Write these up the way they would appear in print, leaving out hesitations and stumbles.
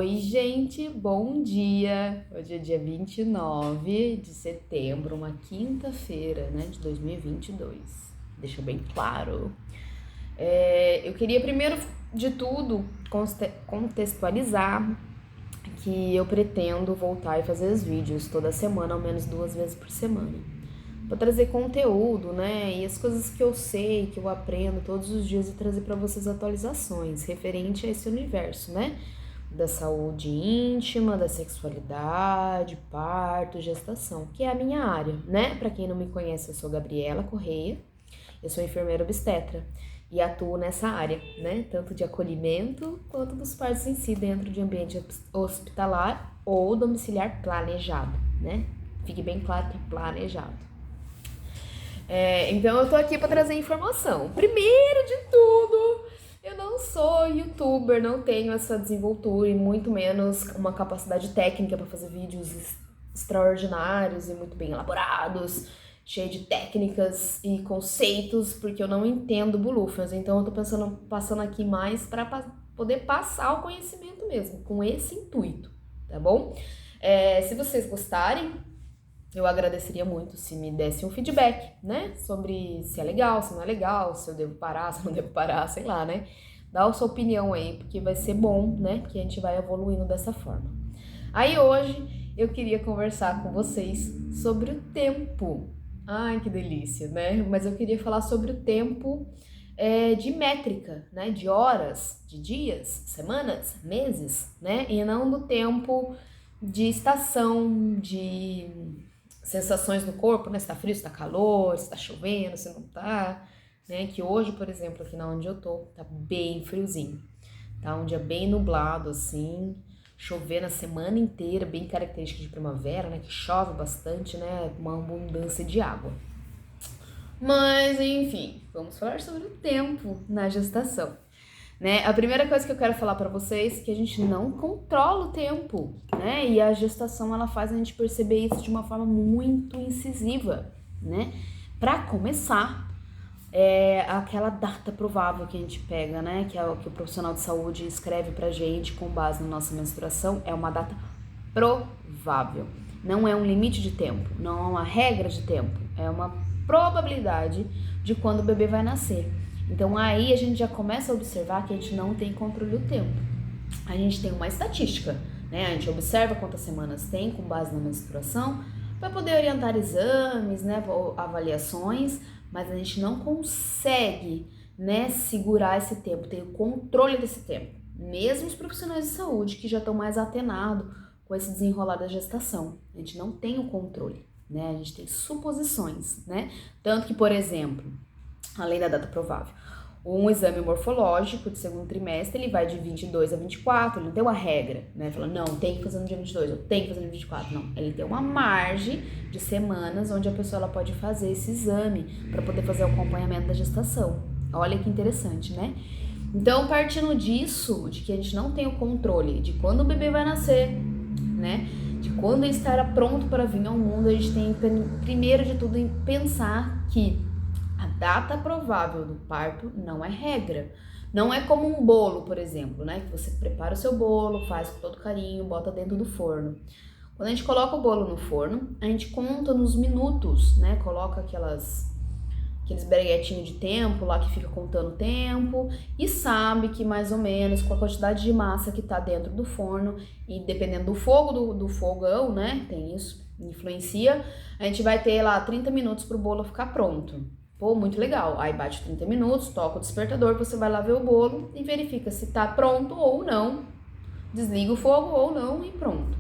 Oi, gente, bom dia! Hoje é dia 29 de setembro, uma quinta-feira, né, de 2022. Deixa bem claro. Eu queria, primeiro de tudo, contextualizar que eu pretendo voltar e fazer os vídeos toda semana, ao menos 2 vezes por semana. Vou trazer conteúdo, né, e as coisas que eu sei, que eu aprendo todos os dias e trazer para vocês atualizações referente a esse universo, né? Da saúde íntima, da sexualidade, parto, gestação, que é a minha área, né? Para quem não me conhece, eu sou Gabriela Correia, eu sou enfermeira obstetra e atuo nessa área, né? Tanto de acolhimento quanto dos partos em si, dentro de ambiente hospitalar ou domiciliar planejado, né? Fique bem claro que é planejado. Então eu tô aqui para trazer informação. Primeiro de tudo, eu não sou youtuber, não tenho essa desenvoltura e muito menos uma capacidade técnica para fazer vídeos extraordinários e muito bem elaborados, cheio de técnicas e conceitos, porque eu não entendo bulufas. Então eu tô passando aqui mais para poder passar o conhecimento mesmo, com esse intuito, tá bom? Se vocês gostarem, eu agradeceria muito se me desse um feedback, né? Sobre se é legal, se não é legal, se eu devo parar, se não devo parar, sei lá, né? Dá a sua opinião aí, porque vai ser bom, né? Que a gente vai evoluindo dessa forma. Aí hoje eu queria conversar com vocês sobre o tempo. Ai, que delícia, né? Mas eu queria falar sobre o tempo de métrica, né? De horas, de dias, semanas, meses, né? E não do tempo de estação, de sensações no corpo, né? Se tá frio, se tá calor, se tá chovendo, se não tá, né? Que hoje, por exemplo, aqui na onde eu tô, tá bem friozinho. Tá um dia bem nublado, assim, chover na semana inteira, bem característica de primavera, né? Que chove bastante, né? Uma abundância de água. Mas, enfim, vamos falar sobre o tempo na gestação. Né? A primeira coisa que eu quero falar para vocês é que a gente não controla o tempo, né? E a gestação ela faz a gente perceber isso de uma forma muito incisiva, né? Para começar, aquela data provável que a gente pega, né? Que é o que o profissional de saúde escreve pra gente com base na nossa menstruação, é uma data provável. Não é um limite de tempo, não é uma regra de tempo, é uma probabilidade de quando o bebê vai nascer. Então aí a gente já começa a observar que a gente não tem controle do tempo. A gente tem uma estatística, né? A gente observa quantas semanas tem com base na menstruação para poder orientar exames, né, avaliações, mas a gente não consegue, né, segurar esse tempo, ter o controle desse tempo. Mesmo os profissionais de saúde que já estão mais atenados com esse desenrolar da gestação, a gente não tem o controle, né? A gente tem suposições, né? Tanto que, por exemplo, além da data provável, um exame morfológico de segundo trimestre, ele vai de 22 a 24, ele não tem uma regra, né? Fala, não, tem que fazer no dia 22, eu tenho que fazer no 24, não. Ele tem uma margem de semanas onde a pessoa ela pode fazer esse exame para poder fazer o acompanhamento da gestação. Olha que interessante, né? Então, partindo disso, de que a gente não tem o controle de quando o bebê vai nascer, né? De quando ele estará pronto para vir ao mundo, a gente tem, primeiro de tudo, em pensar que a data provável do parto não é regra. Não é como um bolo, por exemplo, né? Que você prepara o seu bolo, faz com todo carinho, bota dentro do forno. Quando a gente coloca o bolo no forno, a gente conta nos minutos, né? Coloca aqueles breguetinhos de tempo lá que fica contando o tempo e sabe que mais ou menos com a quantidade de massa que tá dentro do forno e dependendo do fogo do fogão, né? Tem isso, influencia. A gente vai ter lá 30 minutos pro bolo ficar pronto. Pô, muito legal. Aí bate 30 minutos, toca o despertador, você vai lá ver o bolo e verifica se tá pronto ou não. Desliga o fogo ou não e pronto.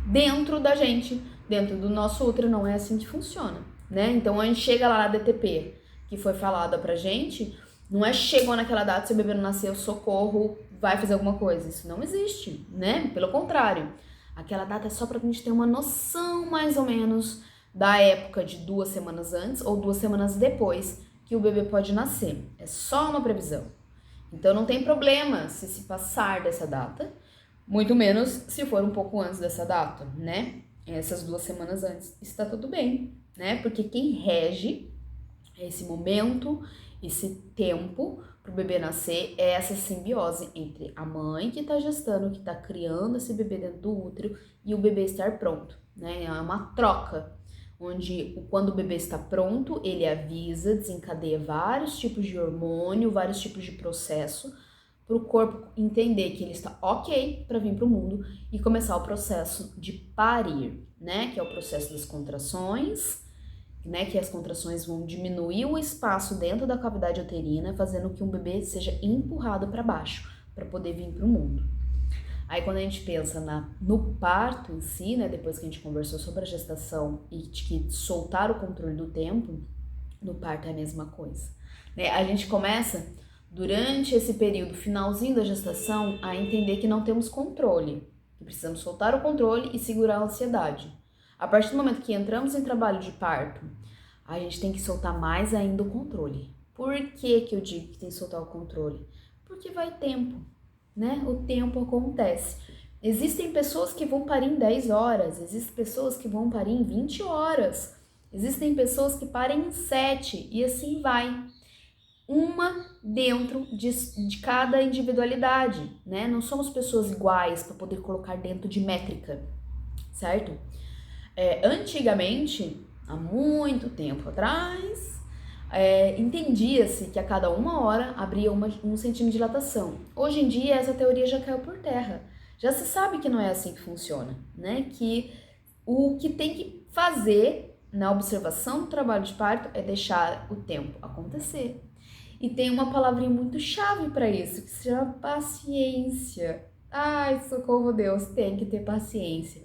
Dentro da gente, dentro do nosso útero, não é assim que funciona, né? Então a gente chega lá na DTP, que foi falada pra gente, não é chegou naquela data, seu bebê não nasceu, socorro, vai fazer alguma coisa. Isso não existe, né? Pelo contrário, aquela data é só pra gente ter uma noção mais ou menos da época de 2 semanas antes ou 2 semanas depois que o bebê pode nascer. É só uma previsão. Então não tem problema se passar dessa data, muito menos se for um pouco antes dessa data, né? Essas 2 semanas antes, está tudo bem, né? Porque quem rege esse momento, esse tempo, para o bebê nascer é essa simbiose entre a mãe que está gestando, que está criando esse bebê dentro do útero e o bebê estar pronto, né? É uma troca, onde quando o bebê está pronto, ele avisa, desencadeia vários tipos de hormônio, vários tipos de processo, para o corpo entender que ele está ok para vir para o mundo e começar o processo de parir, né? Que é o processo das contrações, né, que as contrações vão diminuir o espaço dentro da cavidade uterina, fazendo que um bebê seja empurrado para baixo, para poder vir para o mundo. Aí quando a gente pensa no parto em si, né, depois que a gente conversou sobre a gestação e de que soltar o controle do tempo, no parto é a mesma coisa. Né? A gente começa, durante esse período, finalzinho da gestação, a entender que não temos controle, que precisamos soltar o controle e segurar a ansiedade. A partir do momento que entramos em trabalho de parto, a gente tem que soltar mais ainda o controle. Por que eu digo que tem que soltar o controle? Porque vai tempo, né? O tempo acontece. Existem pessoas que vão parir em 10 horas, existem pessoas que vão parir em 20 horas, existem pessoas que parem em 7 e assim vai. Uma dentro de cada individualidade, né? Não somos pessoas iguais para poder colocar dentro de métrica, certo? Antigamente, há muito tempo atrás, entendia-se que a cada 1 hora abria 1 centímetro de dilatação. Hoje em dia, essa teoria já caiu por terra. Já se sabe que não é assim que funciona, né? Que o que tem que fazer na observação do trabalho de parto é deixar o tempo acontecer. E tem uma palavrinha muito chave para isso, que se chama paciência. Ai, socorro Deus, tem que ter paciência.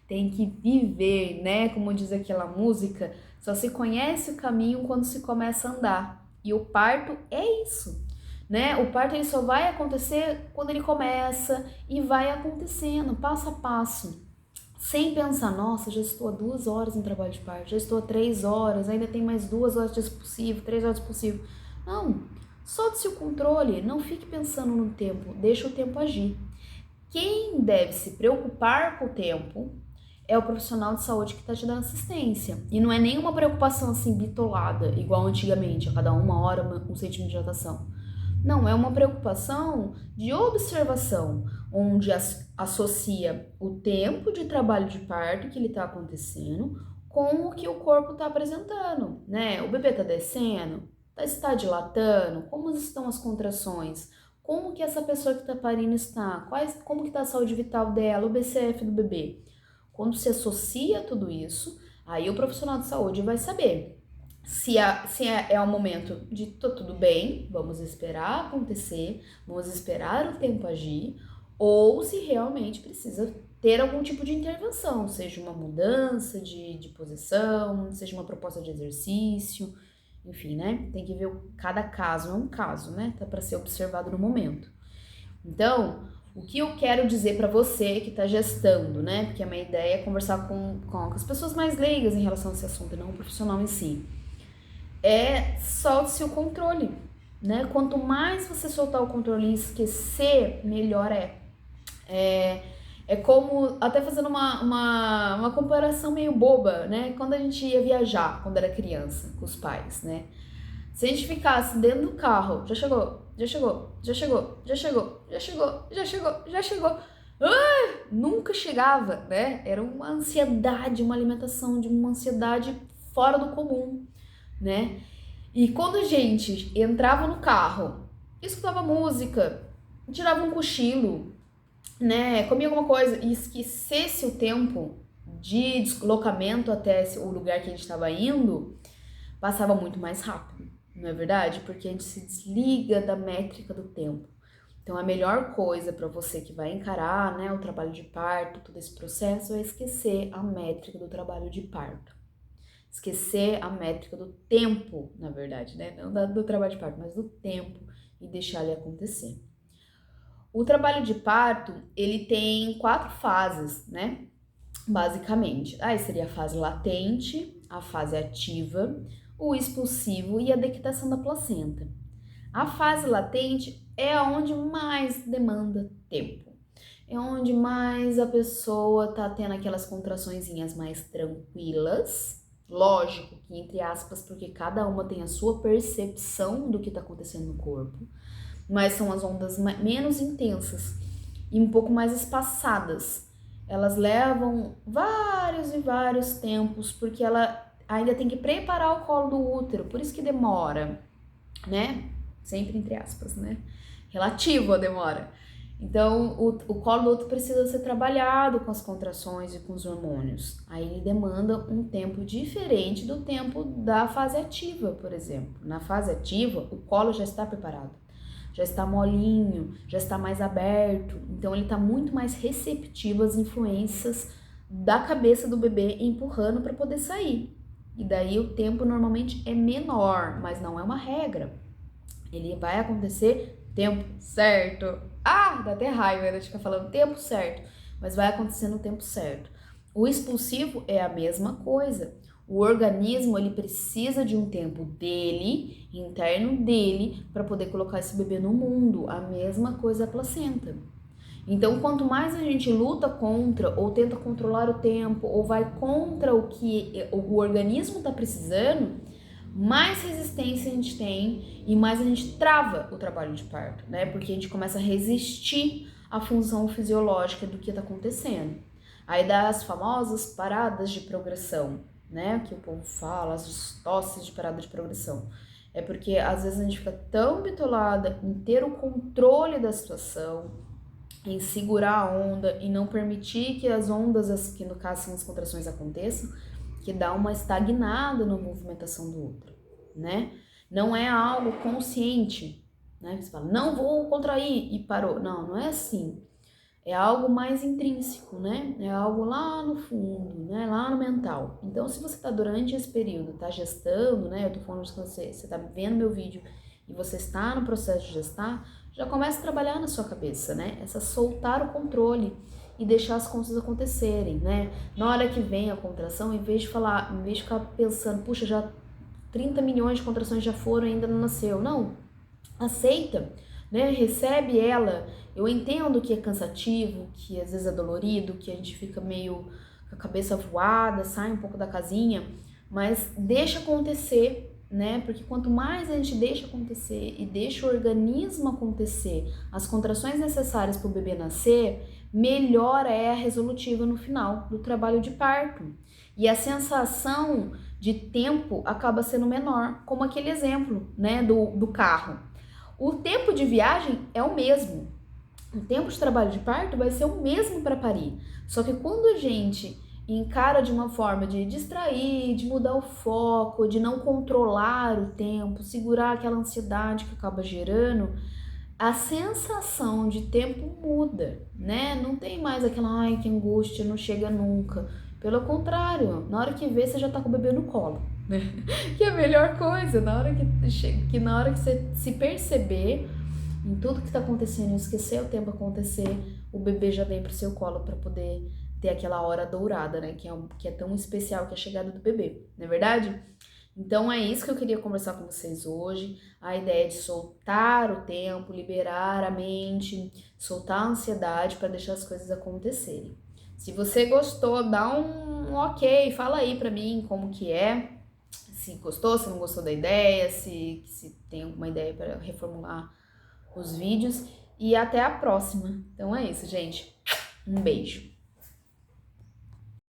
Tem que viver, né? Como diz aquela música, só se conhece o caminho quando se começa a andar. E o parto é isso, né? O parto ele só vai acontecer quando ele começa e vai acontecendo, passo a passo. Sem pensar, nossa, já estou há 2 horas em trabalho de parto, já estou há 3 horas, ainda tem mais 2 horas de possível, 3 horas de possível. Não, solte-se o controle, não fique pensando no tempo, deixa o tempo agir. Quem deve se preocupar com o tempo é o profissional de saúde que está te dando assistência. E não é nenhuma preocupação assim bitolada, igual antigamente, a cada 1 hora 1 centímetro de dilatação. Não, é uma preocupação de observação, onde associa o tempo de trabalho de parto que ele está acontecendo com o que o corpo está apresentando, né? O bebê está descendo, está dilatando, como estão as contrações, como que essa pessoa que está parindo está, como que está a saúde vital dela, o BCF do bebê. Quando se associa tudo isso, aí o profissional de saúde vai saber se é o momento de tudo bem, vamos esperar acontecer, vamos esperar o tempo agir, ou se realmente precisa ter algum tipo de intervenção, seja uma mudança de posição, seja uma proposta de exercício, enfim, né? Tem que ver cada caso, é um caso, né? Tá para ser observado no momento. Então, o que eu quero dizer para você que está gestando, né? Porque a minha ideia é conversar com as pessoas mais leigas em relação a esse assunto, e não o profissional em si. Solte-se o controle, né? Quanto mais você soltar o controle e esquecer, melhor é. É como, até fazendo uma comparação meio boba, né? Quando a gente ia viajar, quando era criança, com os pais, né? Se a gente ficasse dentro do carro, já chegou, nunca chegava, né? Era uma ansiedade, uma alimentação de uma ansiedade fora do comum, né? E quando a gente entrava no carro, escutava música, tirava um cochilo, né? Comia alguma coisa e esquecesse o tempo de deslocamento até o lugar que a gente estava indo, passava muito mais rápido. Não é verdade? Porque a gente se desliga da métrica do tempo. Então, a melhor coisa para você que vai encarar, né, o trabalho de parto, todo esse processo, é esquecer a métrica do trabalho de parto. Esquecer a métrica do tempo, na verdade, né? Não do trabalho de parto, mas do tempo e deixar ele acontecer. O trabalho de parto, ele tem 4 fases, né? Basicamente. Aí seria a fase latente, a fase ativa, o expulsivo e a dequitação da placenta. A fase latente é onde mais demanda tempo. É onde mais a pessoa tá tendo aquelas contraçõezinhas mais tranquilas, Lógico que, entre aspas, porque cada uma tem a sua percepção do que está acontecendo no corpo, mas são as ondas menos intensas e um pouco mais espaçadas. Elas levam vários e vários tempos, porque ela ainda tem que preparar o colo do útero, por isso que demora, né? Sempre entre aspas, né? Relativo a demora. Então, o colo do útero precisa ser trabalhado com as contrações e com os hormônios. Aí ele demanda um tempo diferente do tempo da fase ativa, por exemplo. Na fase ativa, o colo já está preparado, já está molinho, já está mais aberto. Então, ele está muito mais receptivo às influências da cabeça do bebê empurrando para poder sair. E daí o tempo normalmente é menor, mas não é uma regra. Ele vai acontecer tempo certo. Ah, dá até raiva de ficar falando tempo certo, mas vai acontecer no tempo certo. O expulsivo é a mesma coisa. O organismo, ele precisa de um tempo dele, interno dele, para poder colocar esse bebê no mundo. A mesma coisa a placenta. Então, quanto mais a gente luta contra, ou tenta controlar o tempo, ou vai contra o que o organismo está precisando, mais resistência a gente tem e mais a gente trava o trabalho de parto, né? Porque a gente começa a resistir à função fisiológica do que está acontecendo. Aí dá as famosas paradas de progressão, né? Que o povo fala, as tosses de parada de progressão. É porque às vezes a gente fica tão bitolada em ter o controle da situação, em segurar a onda e não permitir que as ondas, que no caso são as contrações, aconteçam, que dá uma estagnada na movimentação do útero, né? Não é algo consciente, né? Você fala, não vou contrair e parou. Não, não é assim. É algo mais intrínseco, né? É algo lá no fundo, né? Lá no mental. Então, se você tá durante esse período, tá gestando, né? Eu tô falando com você tá vendo meu vídeo e você está no processo de gestar, já começa a trabalhar na sua cabeça, né? Essa soltar o controle e deixar as coisas acontecerem, né? Na hora que vem a contração, em vez de ficar pensando, puxa, já 30 milhões de contrações já foram e ainda não nasceu. Não, aceita, né? Recebe ela. Eu entendo que é cansativo, que às vezes é dolorido, que a gente fica meio com a cabeça voada, sai um pouco da casinha, mas deixa acontecer, né? Porque quanto mais a gente deixa acontecer e deixa o organismo acontecer, as contrações necessárias para o bebê nascer, melhor é a resolutiva no final do trabalho de parto. E a sensação de tempo acaba sendo menor, como aquele exemplo, né, do carro. O tempo de viagem é o mesmo. O tempo de trabalho de parto vai ser o mesmo para parir. Só que quando a gente encara de uma forma de distrair, de mudar o foco, de não controlar o tempo, segurar aquela ansiedade que acaba gerando, a sensação de tempo muda, né? Não tem mais aquela, ai, que angústia, não chega nunca. Pelo contrário, na hora que vê, você já tá com o bebê no colo, né? Que é a melhor coisa, na hora que você se perceber em tudo que tá acontecendo e esquecer o tempo acontecer, o bebê já vem pro seu colo para poder ter aquela hora dourada, né? Que é tão especial, que é a chegada do bebê, não é verdade? Então é isso que eu queria conversar com vocês hoje. A ideia de soltar o tempo, liberar a mente, soltar a ansiedade para deixar as coisas acontecerem. Se você gostou, dá um ok, fala aí pra mim como que é. Se gostou, se não gostou da ideia, se tem alguma ideia para reformular os vídeos. E até a próxima. Então é isso, gente. Um beijo.